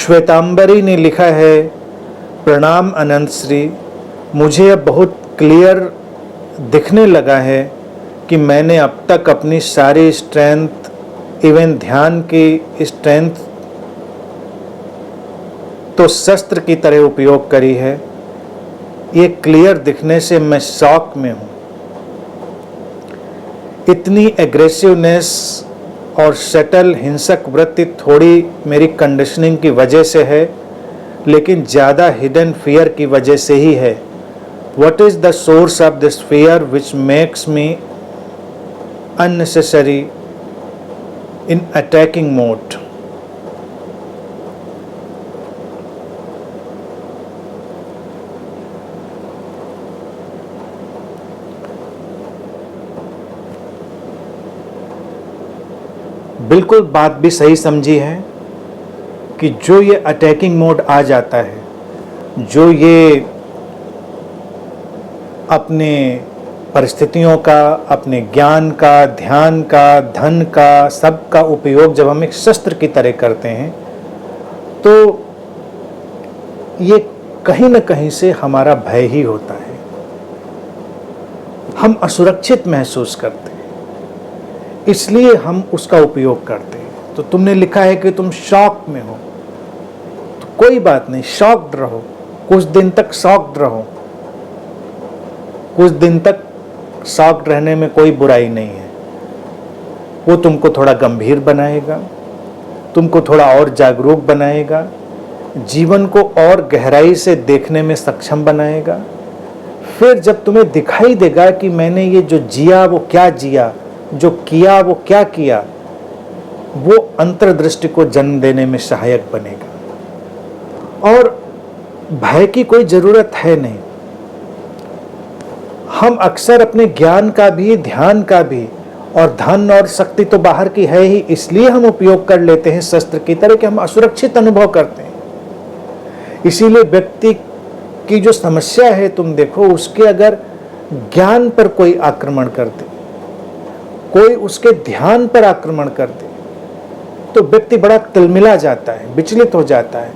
श्वेतांबरी ने लिखा है, प्रणाम अनंत श्री, मुझे अब बहुत क्लियर दिखने लगा है कि मैंने अब तक अपनी सारी स्ट्रेंथ, इवन ध्यान की स्ट्रेंथ तो शस्त्र की तरह उपयोग करी है। ये क्लियर दिखने से मैं शॉक में हूँ। इतनी एग्रेसिवनेस और शटल हिंसक वृत्ति थोड़ी मेरी कंडीशनिंग की वजह से है, लेकिन ज़्यादा हिडन फियर की वजह से ही है। What is the source of this fear which makes me unnecessary in attacking mode? बिल्कुल बात भी सही समझी है कि जो ये अटैकिंग मोड आ जाता है, जो ये अपने परिस्थितियों का, अपने ज्ञान का, ध्यान का, धन का, सब का उपयोग जब हम एक शस्त्र की तरह करते हैं, तो ये कहीं न कहीं से हमारा भय ही होता है। हम असुरक्षित महसूस करते हैं, इसलिए हम उसका उपयोग करते हैं। तो तुमने लिखा है कि तुम शॉक में हो, तो कोई बात नहीं, शॉक्ड रहो, कुछ दिन तक शॉक्ड रहो। कुछ दिन तक शॉक्ड रहने में कोई बुराई नहीं है। वो तुमको थोड़ा गंभीर बनाएगा, तुमको थोड़ा और जागरूक बनाएगा, जीवन को और गहराई से देखने में सक्षम बनाएगा। फिर जब तुम्हें दिखाई देगा कि मैंने ये जो जिया वो क्या जिया, जो किया वो क्या किया, वो अंतर्दृष्टि को जन्म देने में सहायक बनेगा। और भय की कोई जरूरत है नहीं। हम अक्सर अपने ज्ञान का भी, ध्यान का भी, और धन और शक्ति तो बाहर की है ही, इसलिए हम उपयोग कर लेते हैं शस्त्र की तरह कि हम असुरक्षित अनुभव करते हैं। इसीलिए व्यक्ति की जो समस्या है, तुम देखो, उसके अगर ज्ञान पर कोई आक्रमण कर दे, कोई उसके ध्यान पर आक्रमण कर दे, तो व्यक्ति बड़ा तिलमिला जाता है, विचलित हो जाता है।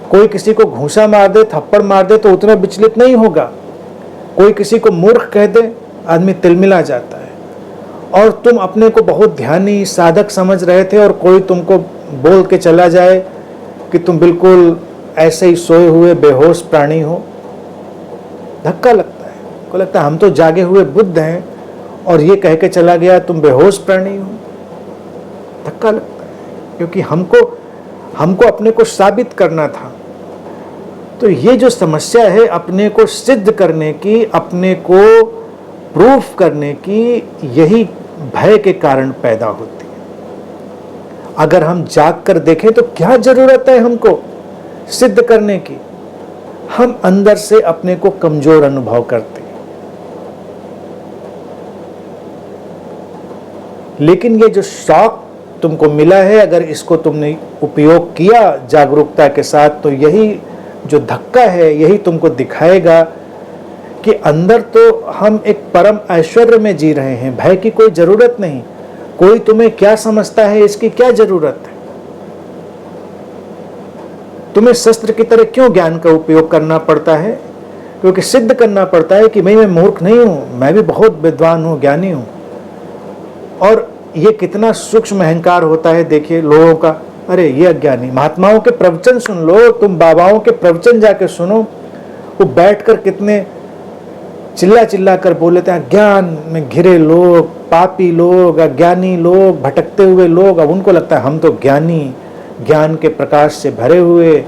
कोई किसी को घूंसा मार दे, थप्पड़ मार दे, तो उतना विचलित नहीं होगा। कोई किसी को मूर्ख कह दे, आदमी तिलमिला जाता है। और तुम अपने को बहुत ध्यानी साधक समझ रहे थे, और कोई तुमको बोल के चला जाए कि तुम बिल्कुल ऐसे ही सोए हुए बेहोश प्राणी हो, धक्का लगता है। को लगता है हम तो जागे हुए बुद्ध हैं, और ये कह के चला गया तुम बेहोश प्राणी हो। धक्का लगता है, क्योंकि हमको अपने को साबित करना था। तो ये जो समस्या है अपने को सिद्ध करने की, अपने को प्रूफ करने की, यही भय के कारण पैदा होती है। अगर हम जाग कर देखें तो क्या जरूरत है हमको सिद्ध करने की? हम अंदर से अपने को कमजोर अनुभव करते हैं। लेकिन ये जो शौक तुमको मिला है, अगर इसको तुमने उपयोग किया जागरूकता के साथ, तो यही जो धक्का है, यही तुमको दिखाएगा कि अंदर तो हम एक परम ऐश्वर्य में जी रहे हैं। भय की कोई जरूरत नहीं। कोई तुम्हें क्या समझता है, इसकी क्या जरूरत है? तुम्हें शस्त्र की तरह क्यों ज्ञान का उपयोग करना पड़ता है? क्योंकि सिद्ध करना पड़ता है कि मैं मूर्ख नहीं हूं, मैं भी बहुत विद्वान हूं, ज्ञानी हूं। और ये कितना सूक्ष्म अहंकार होता है, देखिए लोगों का। अरे ये अज्ञानी, महात्माओं के प्रवचन सुन लो, तुम बाबाओं के प्रवचन जाके सुनो, वो बैठकर कितने चिल्ला चिल्ला कर बोले थे, ज्ञान में घिरे लोग, पापी लोग, अज्ञानी लोग, भटकते हुए लोग। अब उनको लगता है हम तो ज्ञानी, ज्ञान के प्रकाश से भरे हुए,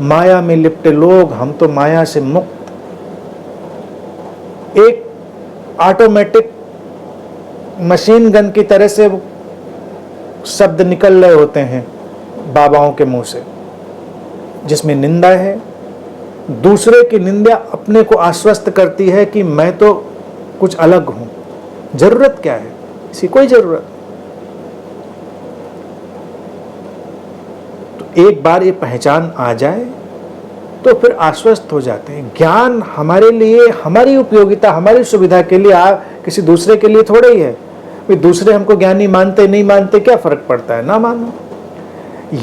माया में लिपटे लोग, हम तो माया से मुक्त। एक ऑटोमेटिक मशीन गन की तरह से शब्द निकल रहे होते हैं बाबाओं के मुंह से, जिसमें निंदा है। दूसरे की निंदा अपने को आश्वस्त करती है कि मैं तो कुछ अलग हूं। जरूरत क्या है? इसी कोई जरूरत। तो एक बार ये पहचान आ जाए तो फिर आश्वस्त हो जाते हैं। ज्ञान हमारे लिए, हमारी उपयोगिता, हमारी सुविधा के लिए, किसी दूसरे के लिए थोड़ा ही है। दूसरे हमको ज्ञानी मानते नहीं मानते, क्या फर्क पड़ता है? ना मानो।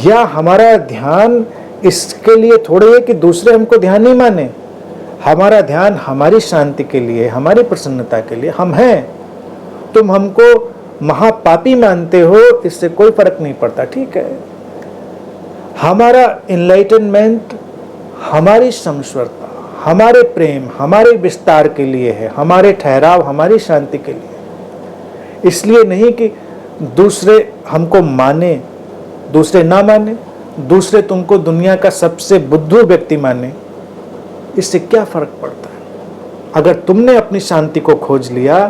या हमारा ध्यान इसके लिए थोड़े है कि दूसरे हमको ध्यान नहीं माने, हमारा ध्यान हमारी शांति के लिए, हमारी प्रसन्नता के लिए। हम हैं, तुम हमको महापापी मानते हो, इससे कोई फर्क नहीं पड़ता, ठीक है। हमारा इनलाइटनमेंट हमारी समश्वरता, हमारे प्रेम, हमारे विस्तार के लिए है, हमारे ठहराव, हमारी शांति के लिए। इसलिए नहीं कि दूसरे हमको माने, दूसरे ना माने, दूसरे तुमको दुनिया का सबसे बुद्धू व्यक्ति माने, इससे क्या फर्क पड़ता है। अगर तुमने अपनी शांति को खोज लिया,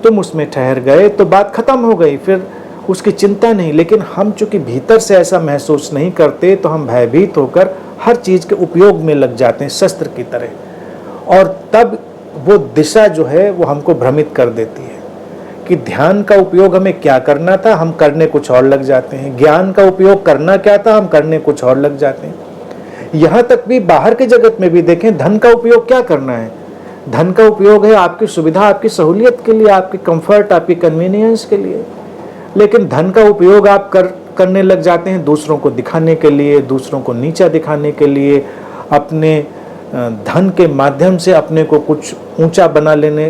तुम उसमें ठहर गए, तो बात खत्म हो गई, फिर उसकी चिंता नहीं। लेकिन हम चूंकि भीतर से ऐसा महसूस नहीं करते, तो हम भयभीत होकर हर चीज के उपयोग में लग जाते हैं, शस्त्र की तरह। और तब वो दिशा जो है वो हमको भ्रमित कर देती है कि ध्यान का उपयोग हमें क्या करना था, हम करने कुछ और लग जाते हैं। ज्ञान का उपयोग करना क्या था, हम करने कुछ और लग जाते हैं। यहाँ तक भी बाहर के जगत में भी देखें, धन का उपयोग क्या करना है। धन का उपयोग है आपकी सुविधा, आपकी सहूलियत के लिए, आपकी कंफर्ट, आपकी कन्वीनियंस के लिए। लेकिन धन का उपयोग आप करने लग जाते हैं दूसरों को दिखाने के लिए, दूसरों को नीचा दिखाने के लिए, अपने धन के माध्यम से अपने को कुछ ऊंचा बना लेने।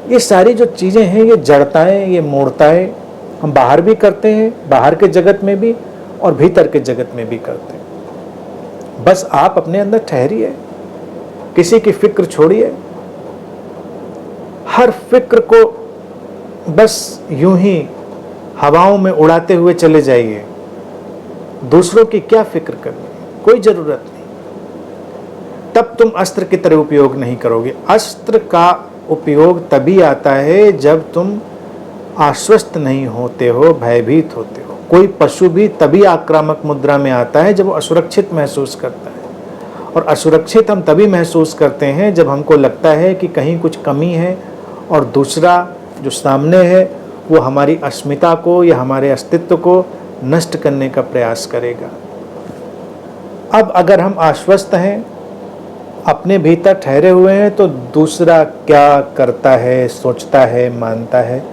ये सारी जो चीज़ें हैं, ये जड़ताएं, ये मूर्ताएं हम बाहर भी करते हैं, बाहर के जगत में भी और भीतर के जगत में भी करते हैं। बस आप अपने अंदर ठहरिए, किसी की फिक्र छोड़िए, हर फिक्र को बस यूं ही हवाओं में उड़ाते हुए चले जाइए। दूसरों की क्या फिक्र करनी, कोई जरूरत नहीं। तब तुम अस्त्र की तरह उपयोग नहीं करोगे। अस्त्र का उपयोग तभी आता है जब तुम आश्वस्त नहीं होते हो, भयभीत होते हो। कोई पशु भी तभी आक्रामक मुद्रा में आता है जब वो असुरक्षित महसूस करता है। और असुरक्षित हम तभी महसूस करते हैं जब हमको लगता है कि कहीं कुछ कमी है और दूसरा जो सामने है वो हमारी अस्मिता को या हमारे अस्तित्व को नष्ट करने का प्रयास करेगा। अब अगर हम आश्वस्त हैं, अपने भीतर ठहरे हुए हैं, तो दूसरा क्या करता है, सोचता है, मानता है,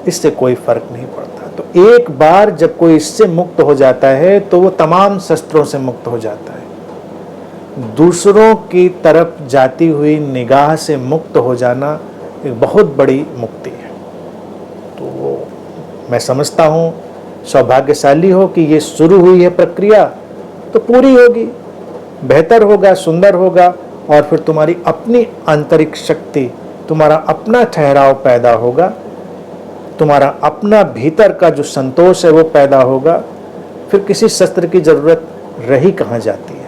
इससे कोई फर्क नहीं पड़ता। तो एक बार जब कोई इससे मुक्त हो जाता है तो वो तमाम शस्त्रों से मुक्त हो जाता है। दूसरों की तरफ जाती हुई निगाह से मुक्त हो जाना एक बहुत बड़ी मुक्ति है। तो मैं समझता हूँ सौभाग्यशाली हो कि ये शुरू हुई है प्रक्रिया, तो पूरी होगी, बेहतर होगा, सुंदर होगा। और फिर तुम्हारी अपनी आंतरिक शक्ति, तुम्हारा अपना ठहराव पैदा होगा, तुम्हारा अपना भीतर का जो संतोष है वो पैदा होगा। फिर किसी शस्त्र की जरूरत रही कहाँ जाती है।